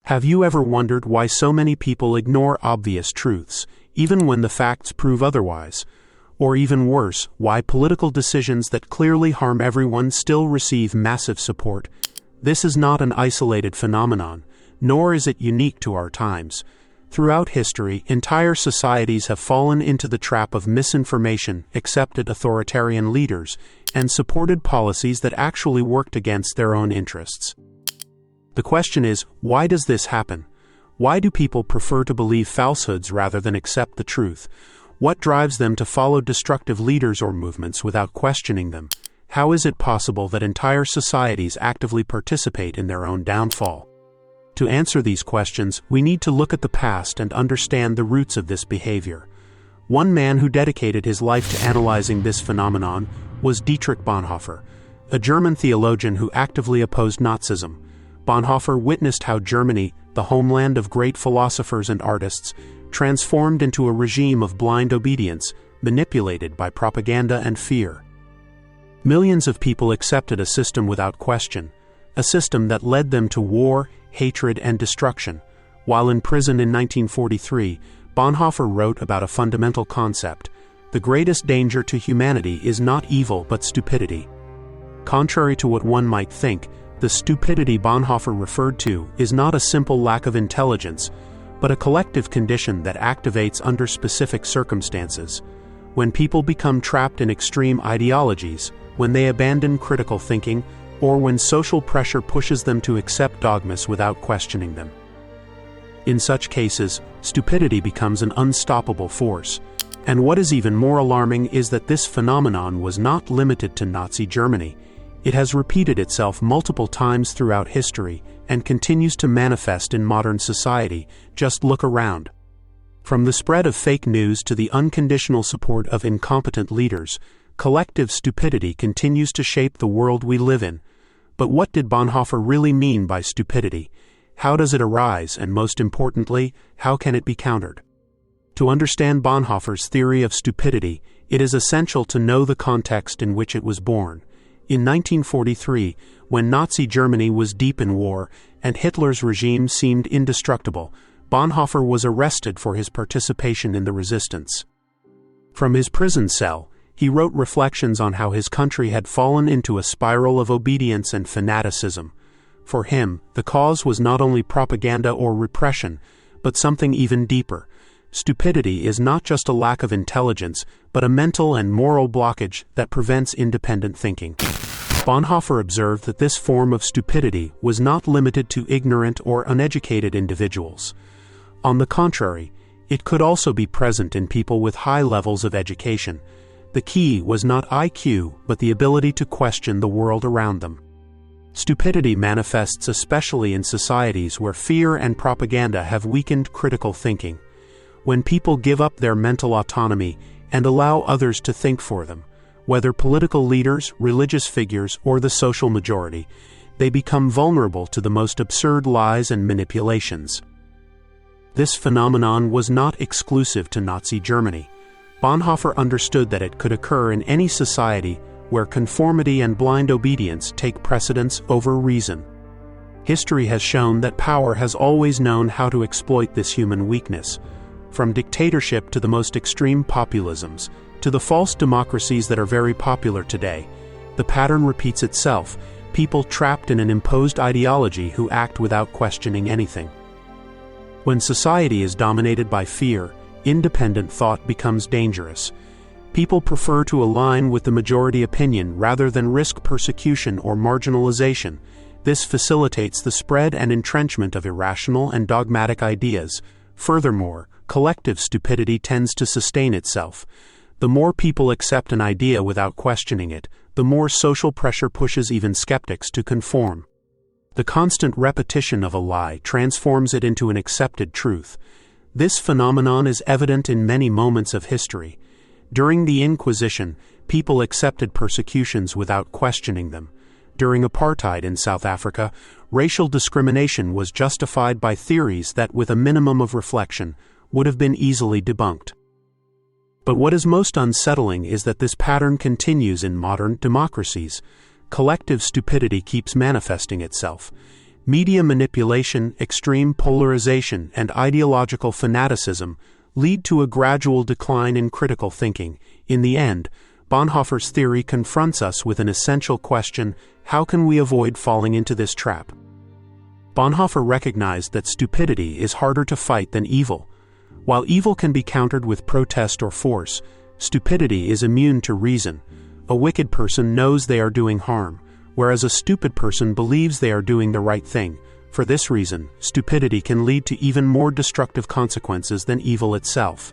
Have you ever wondered why so many people ignore obvious truths, even when the facts prove otherwise? Or even worse, why political decisions that clearly harm everyone still receive massive support? This is not an isolated phenomenon, nor is it unique to our times. Throughout history, entire societies have fallen into the trap of misinformation, accepted authoritarian leaders, and supported policies that actually worked against their own interests. The question is, why does this happen? Why do people prefer to believe falsehoods rather than accept the truth? What drives them to follow destructive leaders or movements without questioning them? How is it possible that entire societies actively participate in their own downfall? To answer these questions, we need to look at the past and understand the roots of this behavior. One man who dedicated his life to analyzing this phenomenon was Dietrich Bonhoeffer, a German theologian who actively opposed Nazism. Bonhoeffer witnessed how Germany, the homeland of great philosophers and artists, transformed into a regime of blind obedience, manipulated by propaganda and fear. Millions of people accepted a system without question, a system that led them to war, hatred, and destruction. While in prison in 1943, Bonhoeffer wrote about a fundamental concept: the greatest danger to humanity is not evil but stupidity. Contrary to what one might think, the stupidity Bonhoeffer referred to is not a simple lack of intelligence, but a collective condition that activates under specific circumstances. When people become trapped in extreme ideologies, when they abandon critical thinking, or when social pressure pushes them to accept dogmas without questioning them. In such cases, stupidity becomes an unstoppable force. And what is even more alarming is that this phenomenon was not limited to Nazi Germany. It has repeated itself multiple times throughout history and continues to manifest in modern society. Just look around. From the spread of fake news to the unconditional support of incompetent leaders, collective stupidity continues to shape the world we live in. But what did Bonhoeffer really mean by stupidity? How does it arise, and most importantly, how can it be countered? To understand Bonhoeffer's theory of stupidity, it is essential to know the context in which it was born. In 1943, when Nazi Germany was deep in war and Hitler's regime seemed indestructible, Bonhoeffer was arrested for his participation in the resistance. From his prison cell, he wrote reflections on how his country had fallen into a spiral of obedience and fanaticism. For him, the cause was not only propaganda or repression, but something even deeper. Stupidity is not just a lack of intelligence, but a mental and moral blockage that prevents independent thinking. Bonhoeffer observed that this form of stupidity was not limited to ignorant or uneducated individuals. On the contrary, it could also be present in people with high levels of education. The key was not IQ, but the ability to question the world around them. Stupidity manifests especially in societies where fear and propaganda have weakened critical thinking. When people give up their mental autonomy and allow others to think for them, whether political leaders, religious figures, or the social majority, they become vulnerable to the most absurd lies and manipulations. This phenomenon was not exclusive to Nazi Germany. Bonhoeffer understood that it could occur in any society where conformity and blind obedience take precedence over reason. History has shown that power has always known how to exploit this human weakness. From dictatorship to the most extreme populisms, to the false democracies that are very popular today, the pattern repeats itself: people trapped in an imposed ideology who act without questioning anything. When society is dominated by fear, independent thought becomes dangerous. People prefer to align with the majority opinion rather than risk persecution or marginalization. This facilitates the spread and entrenchment of irrational and dogmatic ideas. Furthermore, collective stupidity tends to sustain itself. The more people accept an idea without questioning it, the more social pressure pushes even skeptics to conform. The constant repetition of a lie transforms it into an accepted truth. This phenomenon is evident in many moments of history. During the Inquisition, people accepted persecutions without questioning them. During apartheid in South Africa, racial discrimination was justified by theories that, with a minimum of reflection, would have been easily debunked. But what is most unsettling is that this pattern continues in modern democracies. Collective stupidity keeps manifesting itself. Media manipulation, extreme polarization, and ideological fanaticism lead to a gradual decline in critical thinking. In the end, Bonhoeffer's theory confronts us with an essential question: how can we avoid falling into this trap? Bonhoeffer recognized that stupidity is harder to fight than evil. While evil can be countered with protest or force, stupidity is immune to reason. A wicked person knows they are doing harm, whereas a stupid person believes they are doing the right thing. For this reason, stupidity can lead to even more destructive consequences than evil itself.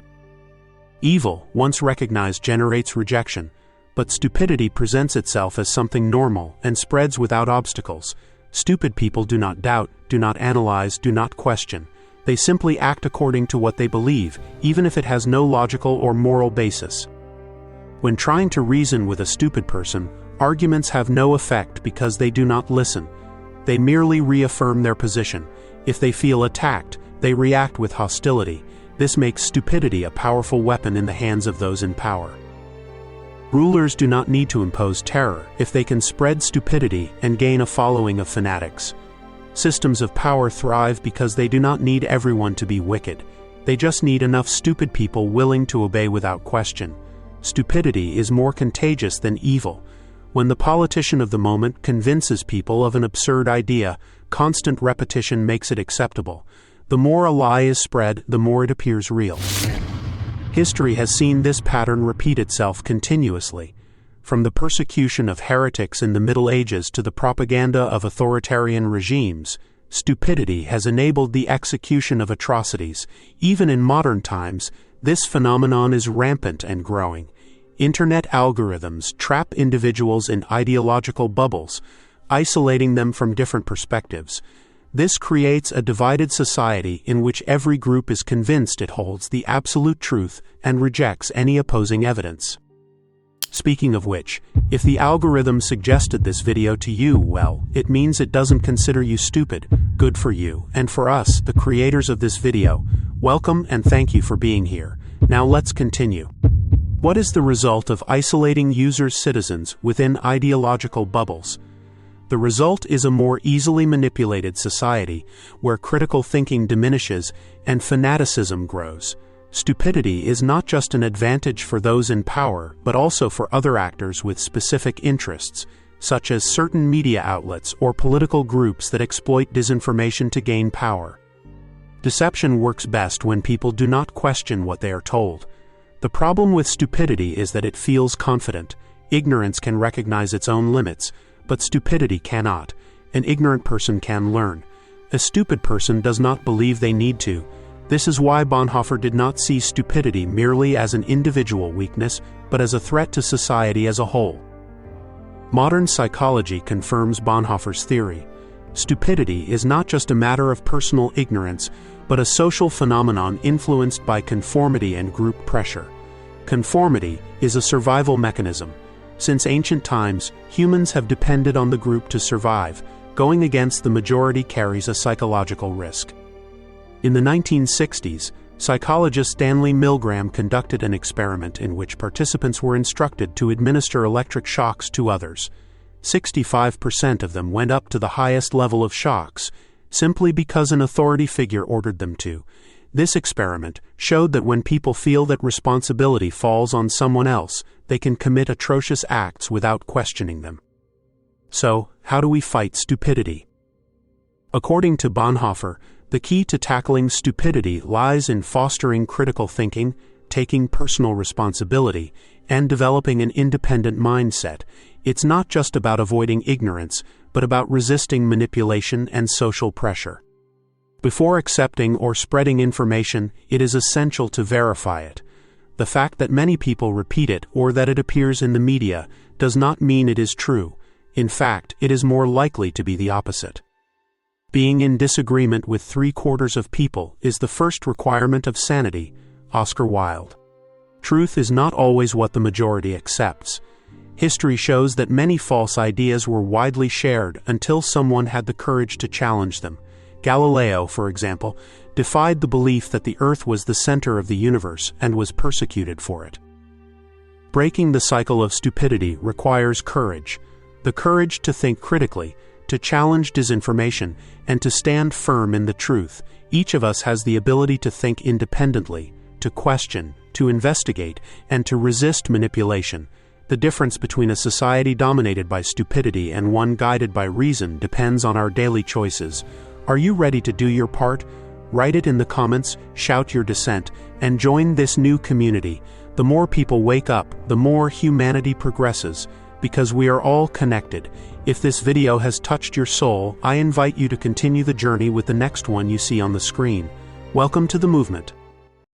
Evil, once recognized, generates rejection, but stupidity presents itself as something normal and spreads without obstacles. Stupid people do not doubt, do not analyze, do not question. They simply act according to what they believe, even if it has no logical or moral basis. When trying to reason with a stupid person, arguments have no effect because they do not listen. They merely reaffirm their position. If they feel attacked, they react with hostility. This makes stupidity a powerful weapon in the hands of those in power. Rulers do not need to impose terror if they can spread stupidity and gain a following of fanatics. Systems of power thrive because they do not need everyone to be wicked. They just need enough stupid people willing to obey without question. Stupidity is more contagious than evil. When the politician of the moment convinces people of an absurd idea, constant repetition makes it acceptable. The more a lie is spread, the more it appears real. History has seen this pattern repeat itself continuously. From the persecution of heretics in the Middle Ages to the propaganda of authoritarian regimes, stupidity has enabled the execution of atrocities. Even in modern times, this phenomenon is rampant and growing. Internet algorithms trap individuals in ideological bubbles, isolating them from different perspectives. This creates a divided society in which every group is convinced it holds the absolute truth and rejects any opposing evidence. Speaking of which, if the algorithm suggested this video to you, well, it means it doesn't consider you stupid. Good for you. And for us, the creators of this video, welcome and thank you for being here. Now let's continue. What is the result of isolating users' citizens within ideological bubbles? The result is a more easily manipulated society, where critical thinking diminishes and fanaticism grows. Stupidity is not just an advantage for those in power, but also for other actors with specific interests, such as certain media outlets or political groups that exploit disinformation to gain power. Deception works best when people do not question what they are told. The problem with stupidity is that it feels confident. Ignorance can recognize its own limits, but stupidity cannot. An ignorant person can learn. A stupid person does not believe they need to. This is why Bonhoeffer did not see stupidity merely as an individual weakness, but as a threat to society as a whole. Modern psychology confirms Bonhoeffer's theory. Stupidity is not just a matter of personal ignorance, but a social phenomenon influenced by conformity and group pressure. Conformity is a survival mechanism. Since ancient times, humans have depended on the group to survive. Going against the majority carries a psychological risk. In the 1960s, psychologist Stanley Milgram conducted an experiment in which participants were instructed to administer electric shocks to others. 65% of them went up to the highest level of shocks, simply because an authority figure ordered them to. This experiment showed that when people feel that responsibility falls on someone else, they can commit atrocious acts without questioning them. So, how do we fight stupidity? According to Bonhoeffer, the key to tackling stupidity lies in fostering critical thinking, taking personal responsibility, and developing an independent mindset. It's not just about avoiding ignorance, but about resisting manipulation and social pressure. Before accepting or spreading information, it is essential to verify it. The fact that many people repeat it or that it appears in the media does not mean it is true. In fact, it is more likely to be the opposite. Being in disagreement with 3/4 of people is the first requirement of sanity. Oscar Wilde. Truth is not always what the majority accepts. History shows that many false ideas were widely shared until someone had the courage to challenge them. Galileo, for example, defied the belief that the Earth was the center of the universe and was persecuted for it. Breaking the cycle of stupidity requires courage. The courage to think critically, to challenge disinformation, and to stand firm in the truth. Each of us has the ability to think independently, to question, to investigate, and to resist manipulation. The difference between a society dominated by stupidity and one guided by reason depends on our daily choices. Are you ready to do your part? Write it in the comments, shout your dissent, and join this new community. The more people wake up, the more humanity progresses, because we are all connected. If this video has touched your soul, I invite you to continue the journey with the next one you see on the screen. Welcome to the movement.